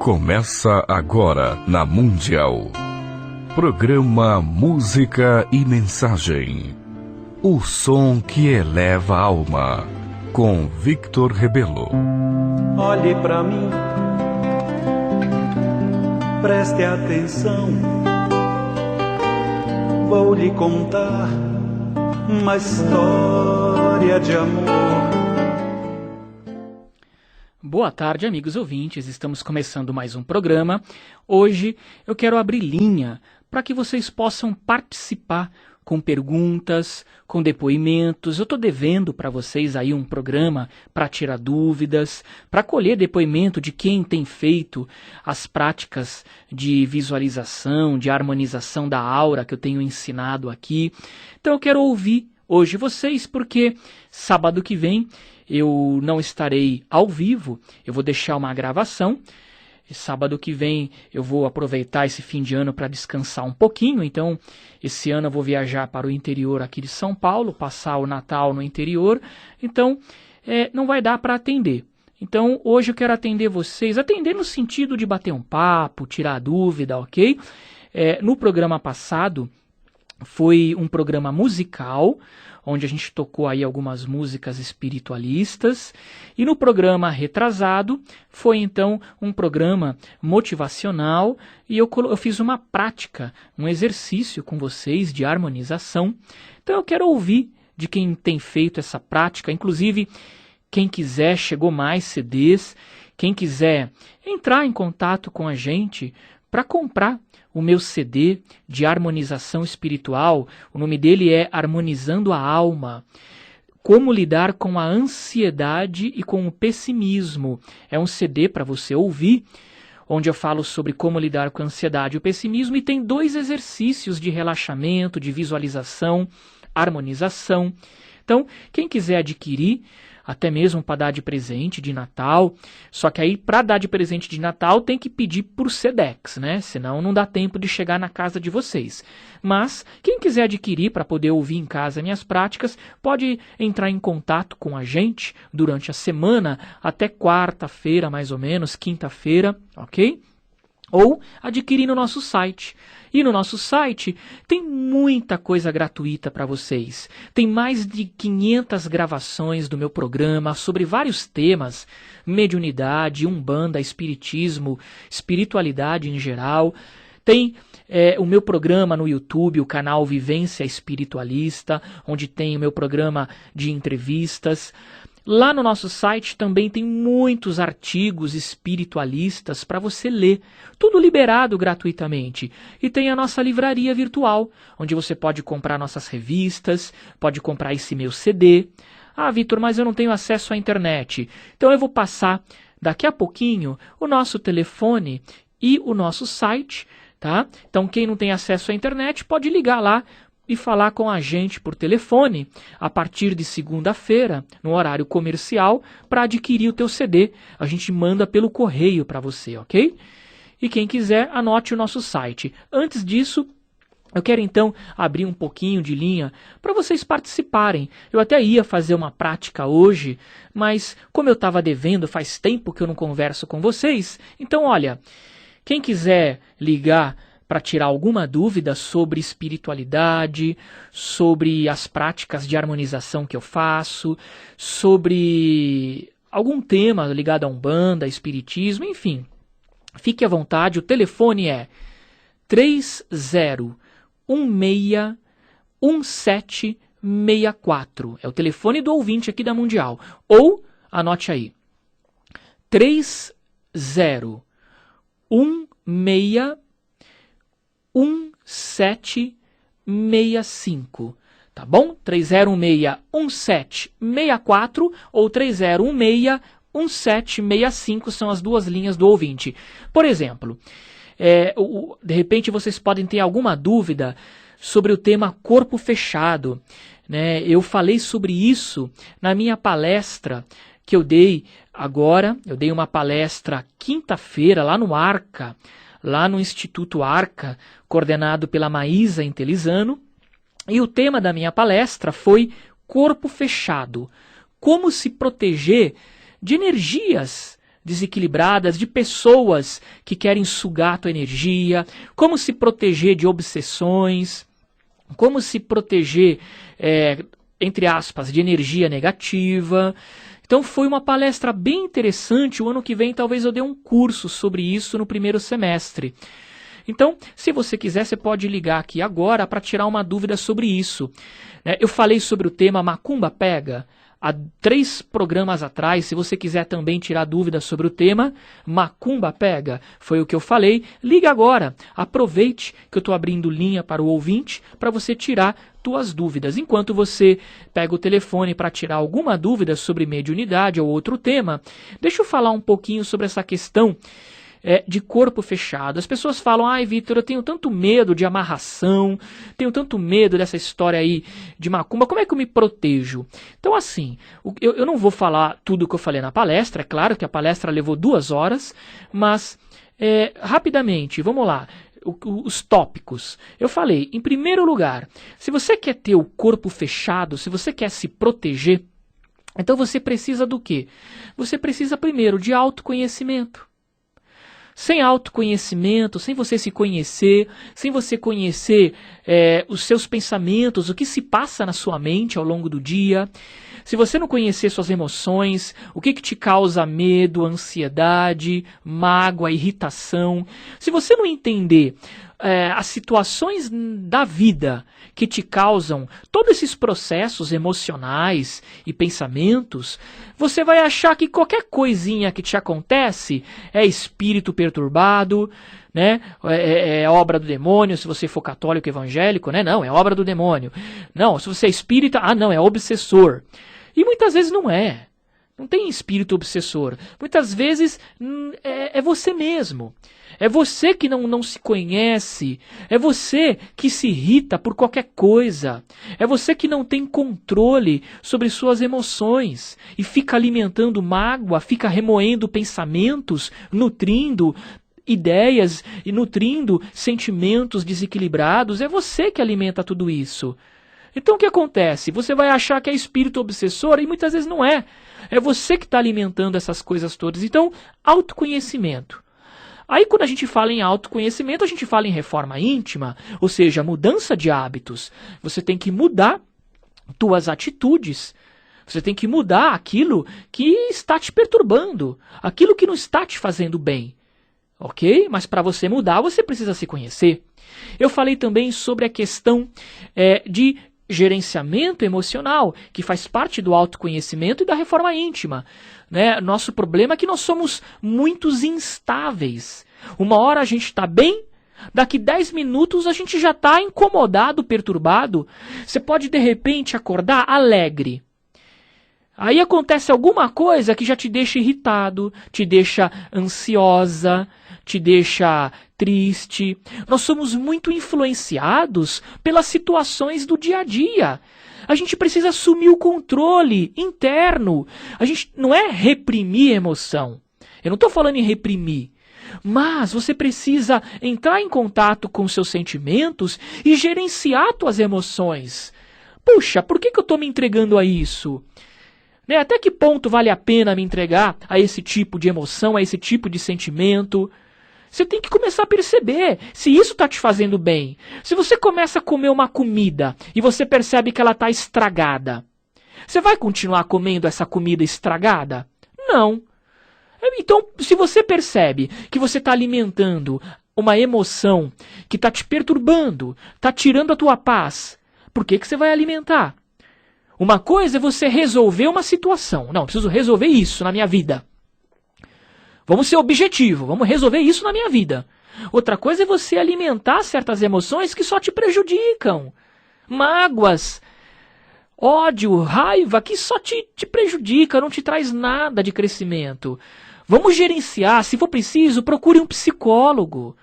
Começa agora na Mundial. Programa Música e Mensagem. O som que eleva a alma. Com Victor Rebelo. Olhe pra mim, preste atenção. Vou lhe contar uma história de amor. Boa tarde, amigos ouvintes. Estamos começando mais um programa. Hoje eu quero abrir linha para que vocês possam participar com perguntas, com depoimentos. Eu estou devendo para vocês aí um programa para tirar dúvidas, para colher depoimento de quem tem feito as práticas de visualização, de harmonização da aura que eu tenho ensinado aqui. Então eu quero ouvir hoje vocês, porque sábado que vem eu não estarei ao vivo, eu vou deixar uma gravação. E sábado que vem eu vou aproveitar esse fim de ano para descansar um pouquinho, então esse ano eu vou viajar para o interior aqui de São Paulo, passar o Natal no interior, então não vai dar para atender. Então hoje eu quero atender vocês, atender no sentido de bater um papo, tirar dúvida, ok? No programa passado foi um programa musical, onde a gente tocou aí algumas músicas espiritualistas, e no programa retrasado foi então um programa motivacional, e eu fiz uma prática, um exercício com vocês de harmonização. Então eu quero ouvir de quem tem feito essa prática, inclusive quem quiser, chegou mais CDs, quem quiser entrar em contato com a gente para comprar o meu CD de harmonização espiritual. O nome dele é Harmonizando a Alma. Como lidar com a ansiedade e com o pessimismo. É um CD para você ouvir, onde eu falo sobre como lidar com a ansiedade e o pessimismo, e tem 2 exercícios de relaxamento, de visualização, harmonização. Então, quem quiser adquirir, até mesmo para dar de presente de Natal, só que aí para dar de presente de Natal tem que pedir por Sedex, né? Senão não dá tempo de chegar na casa de vocês. Mas quem quiser adquirir para poder ouvir em casa minhas práticas, pode entrar em contato com a gente durante a semana, até quarta-feira mais ou menos, quinta-feira, ok? Ou adquirir no nosso site. E no nosso site tem muita coisa gratuita para vocês. Tem mais de 500 gravações do meu programa sobre vários temas: mediunidade, umbanda, espiritismo, espiritualidade em geral. Tem o meu programa no YouTube, o canal Vivência Espiritualista, onde tem o meu programa de entrevistas. Lá no nosso site também tem muitos artigos espiritualistas para você ler, tudo liberado gratuitamente. E tem a nossa livraria virtual, onde você pode comprar nossas revistas, pode comprar esse meu CD. Ah, Vitor, mas eu não tenho acesso à internet. Então eu vou passar daqui a pouquinho o nosso telefone e o nosso site, tá? Então quem não tem acesso à internet pode ligar lá e falar com a gente por telefone a partir de segunda-feira, no horário comercial, para adquirir o teu CD. A gente manda pelo correio para você, ok? E quem quiser, anote o nosso site. Antes disso, eu quero então abrir um pouquinho de linha para vocês participarem. Eu até ia fazer uma prática hoje, mas como eu estava devendo, faz tempo que eu não converso com vocês, então olha, quem quiser ligar para tirar alguma dúvida sobre espiritualidade, sobre as práticas de harmonização que eu faço, sobre algum tema ligado a Umbanda, Espiritismo, enfim, fique à vontade. O telefone é 30161764. É o telefone do ouvinte aqui da Mundial. Ou, anote aí, 30161765, tá bom? 30161764 ou 30161765 são as 2 linhas do ouvinte. Por exemplo, de repente vocês podem ter alguma dúvida sobre o tema corpo fechado, né? Eu falei sobre isso na minha palestra que eu dei agora. Eu dei uma palestra quinta-feira lá no Arca, lá no Instituto Arca, coordenado pela Maísa Intelizano, e o tema da minha palestra foi corpo fechado, como se proteger de energias desequilibradas, de pessoas que querem sugar a tua energia, como se proteger de obsessões, como se proteger, entre aspas, de energia negativa. Então foi uma palestra bem interessante. O ano que vem talvez eu dê um curso sobre isso no primeiro semestre. Então, se você quiser, você pode ligar aqui agora para tirar uma dúvida sobre isso. Eu falei sobre o tema Macumba Pega há 3 programas atrás. Se você quiser também tirar dúvidas sobre o tema Macumba Pega, foi o que eu falei. Liga agora, aproveite que eu estou abrindo linha para o ouvinte para você tirar tuas dúvidas. Enquanto você pega o telefone para tirar alguma dúvida sobre mediunidade ou outro tema, deixa eu falar um pouquinho sobre essa questão de corpo fechado. As pessoas falam, ai Vitor, eu tenho tanto medo de amarração, tenho tanto medo dessa história aí de macumba, como é que eu me protejo? Então assim, eu não vou falar tudo o que eu falei na palestra, é claro que a palestra levou 2 horas, mas rapidamente, vamos lá, os tópicos. Eu falei, em primeiro lugar, se você quer ter o corpo fechado, se você quer se proteger, então você precisa do quê? Você precisa primeiro de autoconhecimento. Sem autoconhecimento, sem você se conhecer, sem você conhecer os seus pensamentos, o que se passa na sua mente ao longo do dia, se você não conhecer suas emoções, o que te causa medo, ansiedade, mágoa, irritação, se você não entender as situações da vida que te causam todos esses processos emocionais e pensamentos, você vai achar que qualquer coisinha que te acontece é espírito perturbado, né? É obra do demônio, se você for católico evangélico, né? Não, é obra do demônio. Não, se você é espírita, não, é obsessor. E muitas vezes não é. Não tem espírito obsessor. Muitas vezes é você mesmo. É você que não se conhece. É você que se irrita por qualquer coisa. É você que não tem controle sobre suas emoções. E fica alimentando mágoa, fica remoendo pensamentos, nutrindo ideias e nutrindo sentimentos desequilibrados. É você que alimenta tudo isso. Então o que acontece? Você vai achar que é espírito obsessor e muitas vezes não é. É você que está alimentando essas coisas todas. Então, autoconhecimento. Aí quando a gente fala em autoconhecimento, a gente fala em reforma íntima, ou seja, mudança de hábitos. Você tem que mudar tuas atitudes. Você tem que mudar aquilo que está te perturbando, aquilo que não está te fazendo bem. Ok? Mas para você mudar, você precisa se conhecer. Eu falei também sobre a questão de gerenciamento emocional, que faz parte do autoconhecimento e da reforma íntima. Né? Nosso problema é que nós somos muito instáveis. Uma hora a gente está bem, daqui 10 minutos a gente já está incomodado, perturbado. Você pode de repente acordar alegre. Aí acontece alguma coisa que já te deixa irritado, te deixa ansiosa, te deixa triste. Nós somos muito influenciados pelas situações do dia a dia. A gente precisa assumir o controle interno. A gente não é reprimir emoção. Eu não estou falando em reprimir. Mas você precisa entrar em contato com seus sentimentos e gerenciar suas emoções. Puxa, por que eu estou me entregando a isso? Até que ponto vale a pena me entregar a esse tipo de emoção, a esse tipo de sentimento? Você tem que começar a perceber se isso está te fazendo bem. Se você começa a comer uma comida e você percebe que ela está estragada, você vai continuar comendo essa comida estragada? Não. Então, se você percebe que você está alimentando uma emoção que está te perturbando, está tirando a tua paz, por que você vai alimentar? Uma coisa é você resolver uma situação. Não, preciso resolver isso na minha vida. Vamos ser objetivo, vamos resolver isso na minha vida. Outra coisa é você alimentar certas emoções que só te prejudicam. Mágoas, ódio, raiva, que só te prejudica, não te traz nada de crescimento. Vamos gerenciar, se for preciso, procure um psicólogo.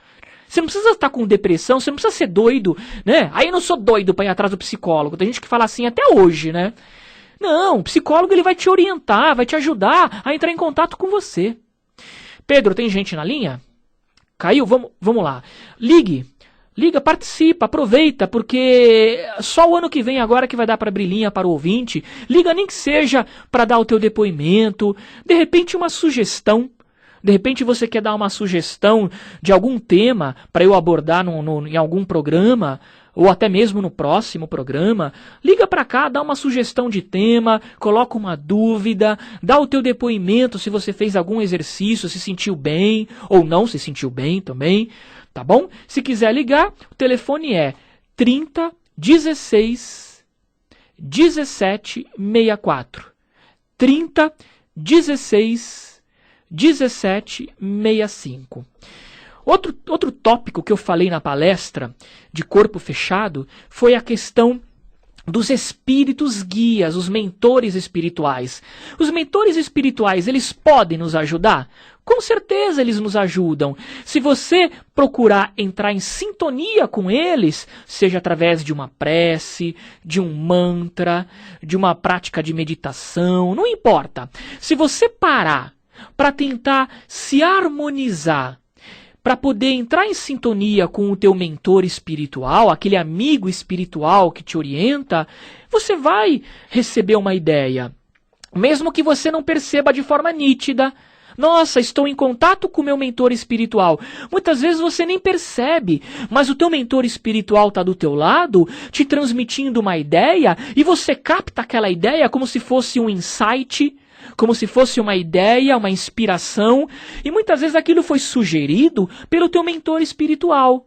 Você não precisa estar com depressão, você não precisa ser doido, né? Aí eu não sou doido para ir atrás do psicólogo. Tem gente que fala assim até hoje, né? Não, o psicólogo ele vai te orientar, vai te ajudar a entrar em contato com você. Pedro, tem gente na linha? Caiu? Vamos lá. Liga, participa, aproveita, porque só o ano que vem agora que vai dar para abrir linha para o ouvinte. Liga nem que seja para dar o teu depoimento, de repente uma sugestão. De repente você quer dar uma sugestão de algum tema para eu abordar em algum programa, ou até mesmo no próximo programa. Liga para cá, dá uma sugestão de tema, coloca uma dúvida, dá o teu depoimento se você fez algum exercício, se sentiu bem ou não se sentiu bem também, tá bom? Se quiser ligar, o telefone é 30 16 17 64. 30 16 17 65. Outro tópico que eu falei na palestra de corpo fechado foi a questão dos espíritos guias, os mentores espirituais. Os mentores espirituais, eles podem nos ajudar? Com certeza eles nos ajudam. Se você procurar entrar em sintonia com eles, seja através de uma prece, de um mantra, de uma prática de meditação, não importa. Se você parar para tentar se harmonizar, para poder entrar em sintonia com o teu mentor espiritual, aquele amigo espiritual que te orienta, você vai receber uma ideia. Mesmo que você não perceba de forma nítida. Nossa, estou em contato com o meu mentor espiritual. Muitas vezes você nem percebe, mas o teu mentor espiritual está do teu lado, te transmitindo uma ideia, e você capta aquela ideia como se fosse um insight, como se fosse uma ideia, uma inspiração, e muitas vezes aquilo foi sugerido pelo teu mentor espiritual.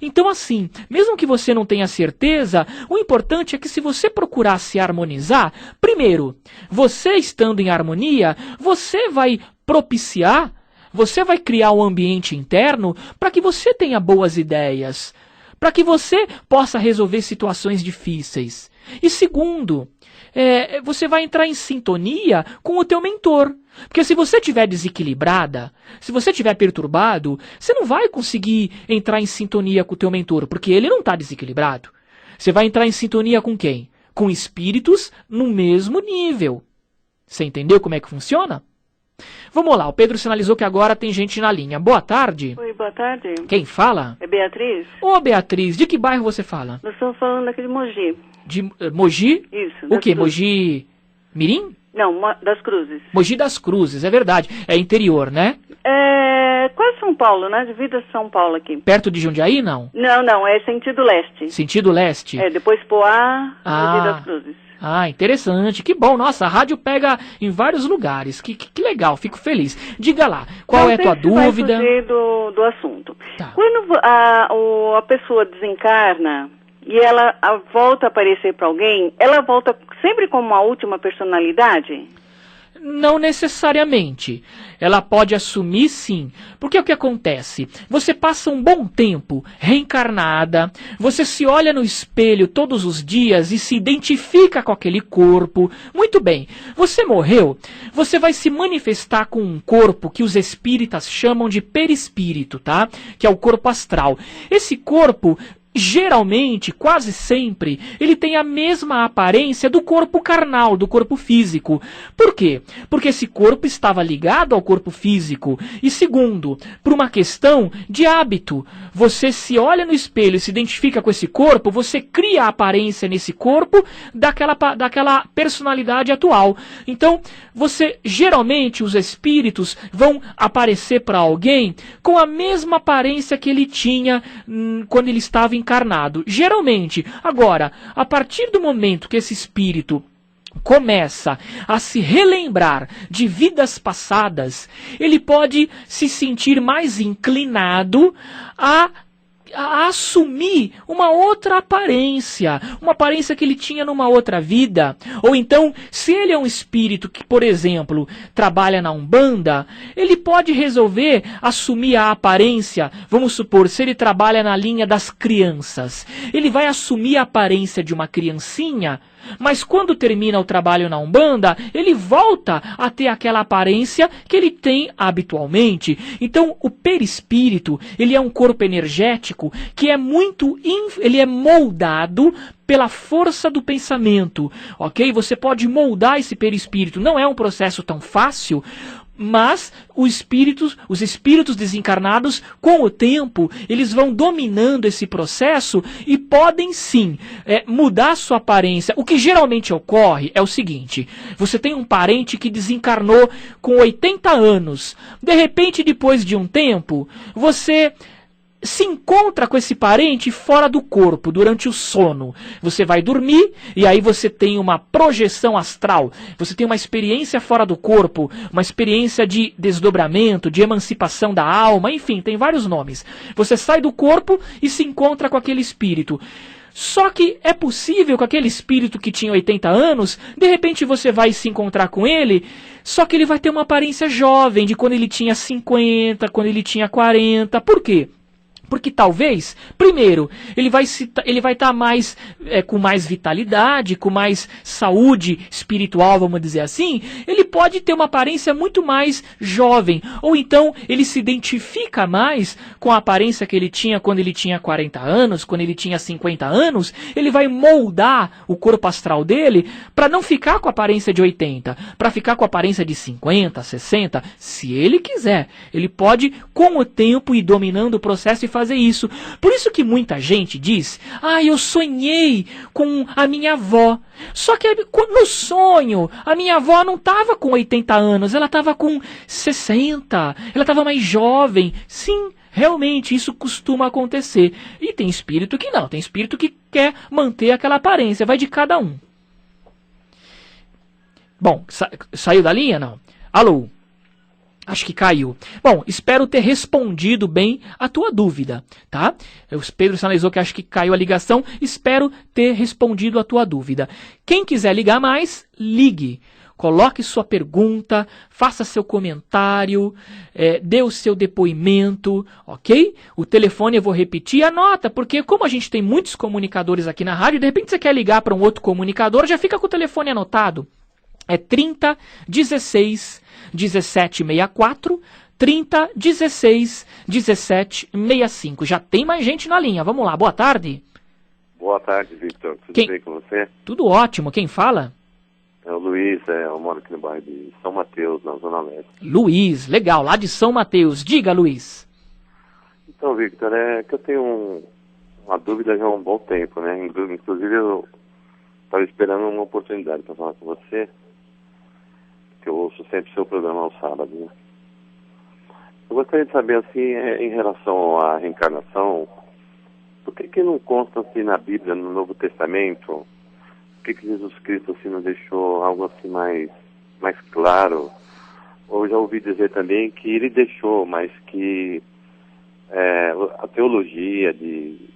Então assim, mesmo que você não tenha certeza, o importante é que se você procurar se harmonizar, primeiro, você estando em harmonia, você vai propiciar, você vai criar um ambiente interno para que você tenha boas ideias, para que você possa resolver situações difíceis. E segundo, você vai entrar em sintonia com o teu mentor. Porque se você estiver desequilibrada, se você estiver perturbado, você não vai conseguir entrar em sintonia com o teu mentor, porque ele não está desequilibrado. Você vai entrar em sintonia com quem? Com espíritos no mesmo nível. Você entendeu como é que funciona? Vamos lá, o Pedro sinalizou que agora tem gente na linha. Boa tarde. Oi, boa tarde. Quem fala? É Beatriz? Ô, Beatriz, de que bairro você fala? Nós estamos falando aqui de Mogi. De Mogi? Isso. O quê? Cruzes. Mogi Mirim? Não, das Cruzes. Mogi das Cruzes, é verdade. É interior, né? É quase São Paulo, né? Divida São Paulo aqui. Perto de Jundiaí, não? Não, é sentido leste. Sentido leste? É, depois Poá, Mogi das Cruzes. Ah, interessante. Que bom. Nossa, a rádio pega em vários lugares. Que legal, fico feliz. Diga lá, qual é a tua dúvida? Vai fugir do assunto. Tá. Quando a pessoa desencarna e ela volta a aparecer para alguém, ela volta sempre como uma última personalidade? Não necessariamente. Ela pode assumir sim. Porque o que acontece? Você passa um bom tempo reencarnada, você se olha no espelho todos os dias e se identifica com aquele corpo. Muito bem. Você morreu, você vai se manifestar com um corpo que os espíritas chamam de perispírito, tá? Que é o corpo astral. Esse corpo, geralmente, quase sempre, ele tem a mesma aparência do corpo carnal, do corpo físico. Por quê? Porque esse corpo estava ligado ao corpo físico. E segundo, por uma questão de hábito. Você se olha no espelho e se identifica com esse corpo, você cria a aparência nesse corpo daquela personalidade atual. Então, geralmente, os espíritos vão aparecer para alguém com a mesma aparência que ele tinha quando ele estava encarnado. Geralmente. Agora, a partir do momento que esse espírito começa a se relembrar de vidas passadas, ele pode se sentir mais inclinado a assumir uma outra aparência, uma aparência que ele tinha numa outra vida. Ou então, se ele é um espírito que, por exemplo, trabalha na Umbanda, ele pode resolver assumir a aparência, vamos supor, se ele trabalha na linha das crianças, ele vai assumir a aparência de uma criancinha, mas quando termina o trabalho na Umbanda, ele volta a ter aquela aparência que ele tem habitualmente. Então, o perispírito, ele é um corpo energético que é ele é moldado pela força do pensamento, ok? Você pode moldar esse perispírito. Não é um processo tão fácil, Mas os espíritos desencarnados, com o tempo, eles vão dominando esse processo e podem sim mudar sua aparência. O que geralmente ocorre é o seguinte: você tem um parente que desencarnou com 80 anos. De repente, depois de um tempo, você se encontra com esse parente fora do corpo, durante o sono. Você vai dormir e aí você tem uma projeção astral. Você tem uma experiência fora do corpo, uma experiência de desdobramento, de emancipação da alma, enfim, tem vários nomes. Você sai do corpo e se encontra com aquele espírito. Só que é possível que aquele espírito que tinha 80 anos, de repente você vai se encontrar com ele, só que ele vai ter uma aparência jovem, de quando ele tinha 50, quando ele tinha 40. Por quê? Porque talvez, primeiro, ele vai estar mais com mais vitalidade, com mais saúde espiritual, vamos dizer assim. Ele pode ter uma aparência muito mais jovem. Ou então ele se identifica mais com a aparência que ele tinha quando ele tinha 40 anos, quando ele tinha 50 anos. Ele vai moldar o corpo astral dele para não ficar com a aparência de 80, para ficar com a aparência de 50, 60, se ele quiser. Ele pode, com o tempo, ir dominando o processo e fazer isso. Por isso que muita gente diz: eu sonhei com a minha avó. Só que no sonho, a minha avó não estava com 80 anos, ela estava com 60, ela estava mais jovem. Sim, realmente isso costuma acontecer. E tem espírito que não, tem espírito que quer manter aquela aparência, vai de cada um. Bom, saiu da linha? Não. Alô? Acho que caiu. Bom, espero ter respondido bem a tua dúvida, tá? O Pedro sinalizou que acho que caiu a ligação. Espero ter respondido a tua dúvida. Quem quiser ligar mais, ligue. Coloque sua pergunta, faça seu comentário, dê o seu depoimento, ok? O telefone eu vou repetir, anota, porque como a gente tem muitos comunicadores aqui na rádio, de repente você quer ligar para um outro comunicador, já fica com o telefone anotado. É 30 16 1764, 30 16 17 65. Já tem mais gente na linha. Vamos lá, boa tarde. Boa tarde, Victor. Tudo bem com você? Tudo ótimo. Quem fala? É o Luiz, eu moro aqui no bairro de São Mateus, na Zona Leste. Luiz, legal, lá de São Mateus. Diga, Luiz. Então, Victor, é que eu tenho uma dúvida já há um bom tempo, né? Inclusive, eu estava esperando uma oportunidade para falar com você, que eu ouço sempre seu programa aos sábados, né? Eu gostaria de saber, assim, em relação à reencarnação, por que não consta, assim, na Bíblia, no Novo Testamento, por que Jesus Cristo, assim, não deixou algo, assim, mais claro? Ou já ouvi dizer também que ele deixou, mas que a teologia de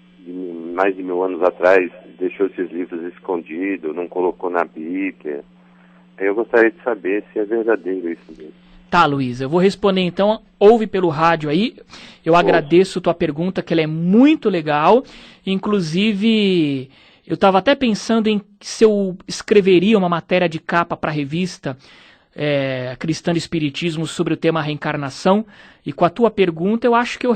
mais de 1000 anos atrás deixou esses livros escondidos, não colocou na Bíblia. Eu gostaria de saber se é verdadeiro isso mesmo. Tá, Luiz, eu vou responder então. Ouve pelo rádio aí. Eu agradeço tua pergunta, que ela é muito legal. Inclusive, eu estava até pensando em se eu escreveria uma matéria de capa para a revista Cristã de Espiritismo sobre o tema reencarnação. E com a tua pergunta, eu acho que eu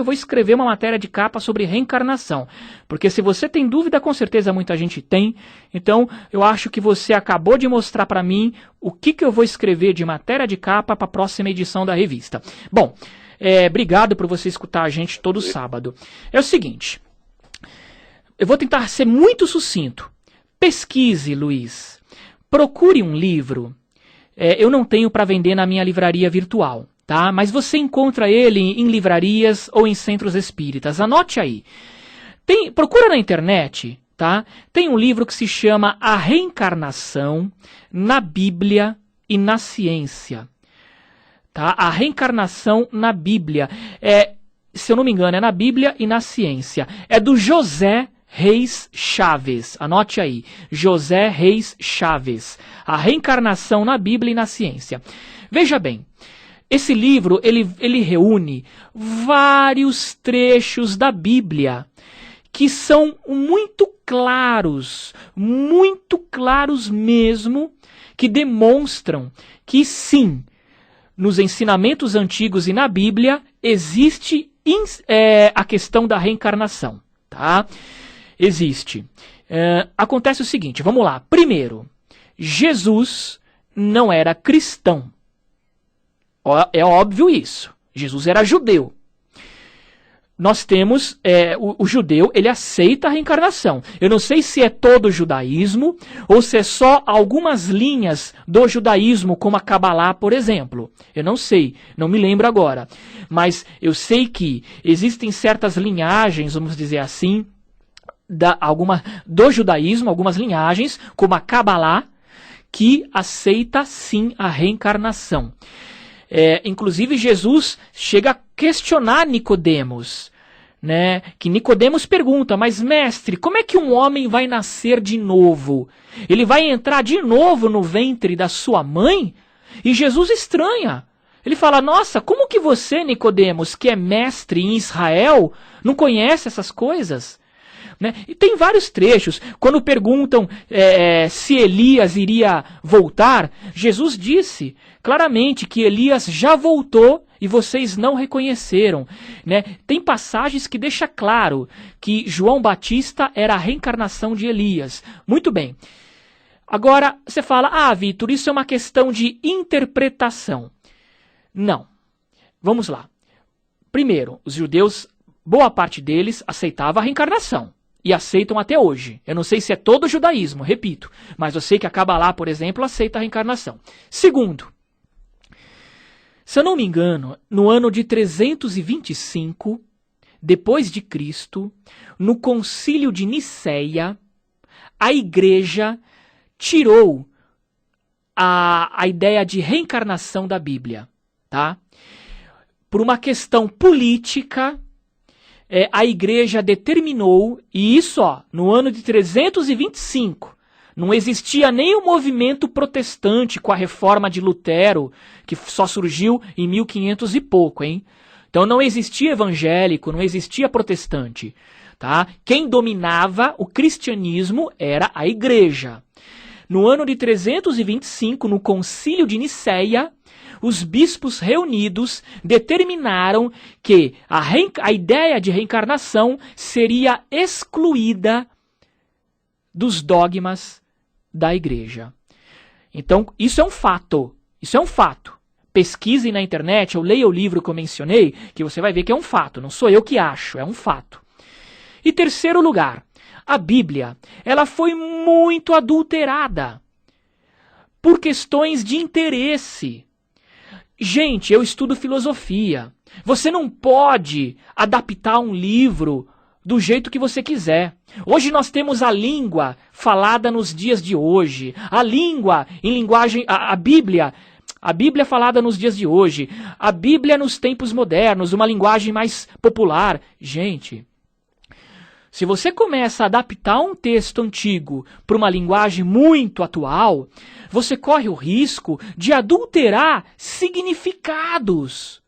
vou escrever uma matéria de capa sobre reencarnação. Porque se você tem dúvida, com certeza muita gente tem. Então, eu acho que você acabou de mostrar para mim o que eu vou escrever de matéria de capa para a próxima edição da revista. Bom, obrigado por você escutar a gente todo sábado. É o seguinte, eu vou tentar ser muito sucinto. Pesquise, Luiz. Procure um livro. Eu não tenho para vender na minha livraria virtual, tá? Mas você encontra ele em livrarias ou em centros espíritas. Anote aí. Procura na internet, tá? Tem um livro que se chama A Reencarnação na Bíblia e na Ciência. Tá? A Reencarnação na Bíblia. Se eu não me engano, é na Bíblia e na Ciência. É do José Reis Chaves, anote aí, José Reis Chaves, A Reencarnação na Bíblia e na Ciência. Veja bem, esse livro, ele reúne vários trechos da Bíblia que são muito claros mesmo, que demonstram que sim, nos ensinamentos antigos e na Bíblia, existe a questão da reencarnação, tá? Existe. Acontece o seguinte, vamos lá. Primeiro, Jesus não era cristão. É óbvio isso. Jesus era judeu. Nós temos, o judeu, ele aceita a reencarnação. Eu não sei se é todo o judaísmo, ou se é só algumas linhas do judaísmo, como a Cabalá, por exemplo. Eu não sei, não me lembro agora. Mas eu sei que existem certas linhagens, vamos dizer assim, do judaísmo, algumas linhagens, como a Cabalá, que aceita sim a reencarnação. Inclusive Jesus chega a questionar Nicodemos, né? Que Nicodemos pergunta, mas mestre, como é que um homem vai nascer de novo? Ele vai entrar de novo no ventre da sua mãe? E Jesus estranha. Ele fala, nossa, como que você, Nicodemos, que é mestre em Israel, não conhece essas coisas? Né? E tem vários trechos. Quando perguntam se Elias iria voltar, Jesus disse claramente que Elias já voltou e vocês não reconheceram. Né? Tem passagens que deixam claro que João Batista era a reencarnação de Elias. Muito bem. Agora, você fala, Vitor, isso é uma questão de interpretação. Não. Vamos lá. Primeiro, os judeus, boa parte deles, aceitava a reencarnação. E aceitam até hoje. Eu não sei se é todo o judaísmo, repito. Mas eu sei que a Cabalá, por exemplo, aceita a reencarnação. Segundo, se eu não me engano, no ano de 325, depois de Cristo, no concílio de Niceia, a igreja tirou a ideia de reencarnação da Bíblia. Tá? Por uma questão política, a igreja determinou, e isso no ano de 325, não existia nem o movimento protestante com a reforma de Lutero, que só surgiu em 1500 e pouco, hein? Então não existia evangélico, não existia protestante. Tá? Quem dominava o cristianismo era a igreja. No ano de 325, no concílio de Niceia, os bispos reunidos determinaram que a ideia de reencarnação seria excluída dos dogmas da igreja. Então, isso é um fato. Isso é um fato. Pesquisem na internet, ou leia o livro que eu mencionei, que você vai ver que é um fato. Não sou eu que acho, é um fato. E terceiro lugar, a Bíblia, ela foi muito adulterada por questões de interesse. Gente, eu estudo filosofia. Você não pode adaptar um livro do jeito que você quiser. Hoje nós temos a língua falada nos dias de hoje. A língua em linguagem... A Bíblia falada nos dias de hoje. A Bíblia nos tempos modernos, uma linguagem mais popular. Gente, se você começa a adaptar um texto antigo para uma linguagem muito atual, você corre o risco de adulterar significados.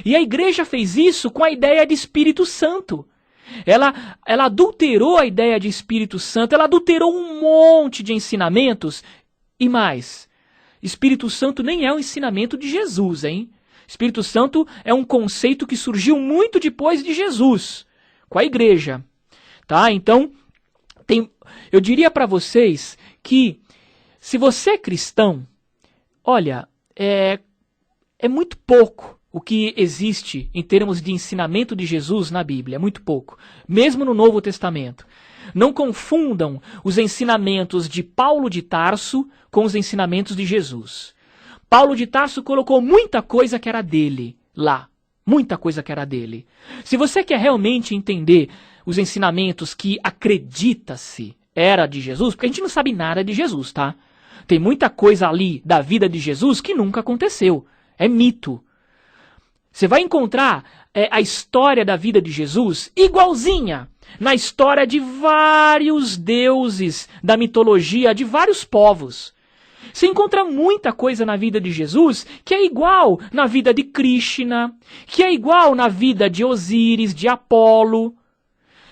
E a igreja fez isso com a ideia de Espírito Santo. Ela adulterou a ideia de Espírito Santo, ela adulterou um monte de ensinamentos. E mais, Espírito Santo nem é um ensinamento de Jesus, hein? Espírito Santo é um conceito que surgiu muito depois de Jesus, com a igreja. Tá? Então, eu diria para vocês que se você é cristão, olha, é muito pouco o que existe em termos de ensinamento de Jesus na Bíblia, é muito pouco, mesmo no Novo Testamento. Não confundam os ensinamentos de Paulo de Tarso com os ensinamentos de Jesus. Paulo de Tarso colocou muita coisa que era dele lá, muita coisa que era dele. Se você quer realmente entender os ensinamentos que acredita-se era de Jesus, porque a gente não sabe nada de Jesus, tá? Tem muita coisa ali da vida de Jesus que nunca aconteceu. É mito. Você vai encontrar a história da vida de Jesus igualzinha na história de vários deuses da mitologia de vários povos. Você encontra muita coisa na vida de Jesus que é igual na vida de Krishna, que é igual na vida de Osíris, de Apolo.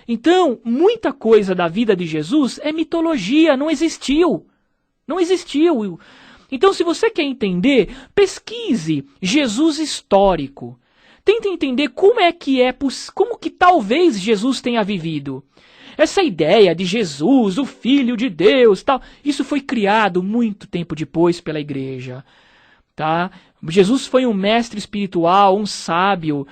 Então, muita coisa da vida de Jesus é mitologia, não existiu. Não existiu. Então, se você quer entender, pesquise Jesus histórico. Tente entender como que talvez Jesus tenha vivido. Essa ideia de Jesus, o Filho de Deus, tal, isso foi criado muito tempo depois pela igreja. tá? Jesus foi um mestre espiritual, um sábio,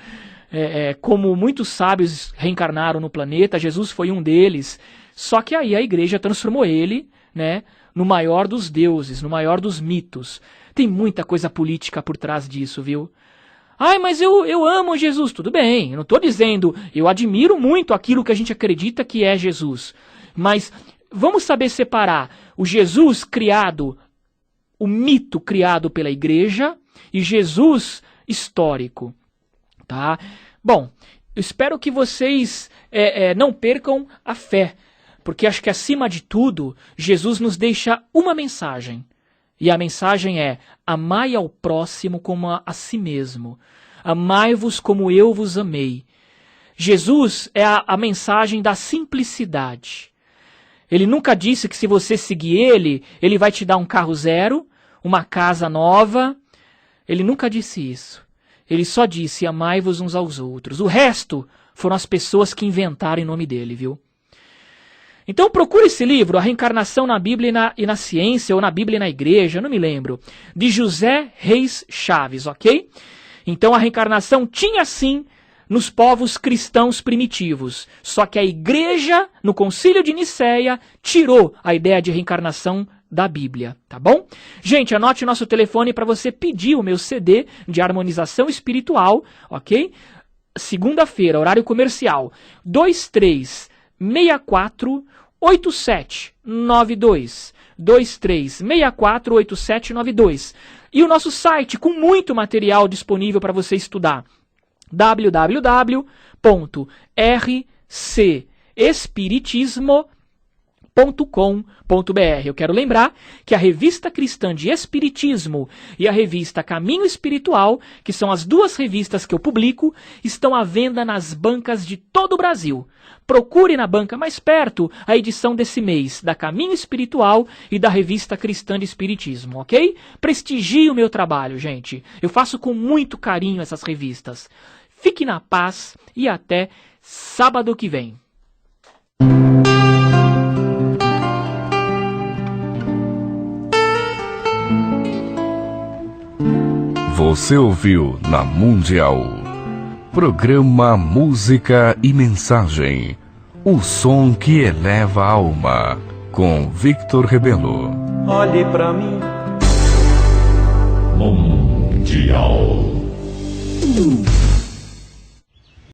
como muitos sábios reencarnaram no planeta, Jesus foi um deles. Só que aí a igreja transformou ele, né, no maior dos deuses, no maior dos mitos. Tem muita coisa política por trás disso, viu? Ai, mas eu amo Jesus. Tudo bem, eu não estou dizendo, eu admiro muito aquilo que a gente acredita que é Jesus. Mas vamos saber separar o Jesus criado, o mito criado pela igreja e Jesus histórico, tá? Bom, eu espero que vocês não percam a fé, porque acho que acima de tudo, Jesus nos deixa uma mensagem. E a mensagem é: amai ao próximo como a si mesmo. Amai-vos como eu vos amei. Jesus é a mensagem da simplicidade. Ele nunca disse que se você seguir ele vai te dar um carro zero, uma casa nova. Ele nunca disse isso. Ele só disse: amai-vos uns aos outros. O resto foram as pessoas que inventaram em nome dele, viu? Então procure esse livro, A Reencarnação na Bíblia e na Ciência, ou na Bíblia e na Igreja, eu não me lembro, de José Reis Chaves, ok? Então a reencarnação tinha sim nos povos cristãos primitivos, só que a igreja, no Concílio de Nicéia, tirou a ideia de reencarnação da Bíblia, tá bom? Gente, anote nosso telefone para você pedir o meu CD de harmonização espiritual, ok? Segunda-feira, horário comercial, 2364-8792. 2364-8792. E o nosso site com muito material disponível para você estudar. www.rcespiritismo.com.br. Eu quero lembrar que a Revista Cristã de Espiritismo e a Revista Caminho Espiritual, que são as duas revistas que eu publico, estão à venda nas bancas de todo o Brasil. Procure na banca mais perto a edição desse mês da Caminho Espiritual e da Revista Cristã de Espiritismo, ok? Prestigie o meu trabalho, gente. Eu faço com muito carinho essas revistas. Fique na paz e até sábado que vem. Você ouviu na Mundial. Programa Música e Mensagem. O som que eleva a alma. Com Victor Rebelo. Olhe pra mim. Mundial.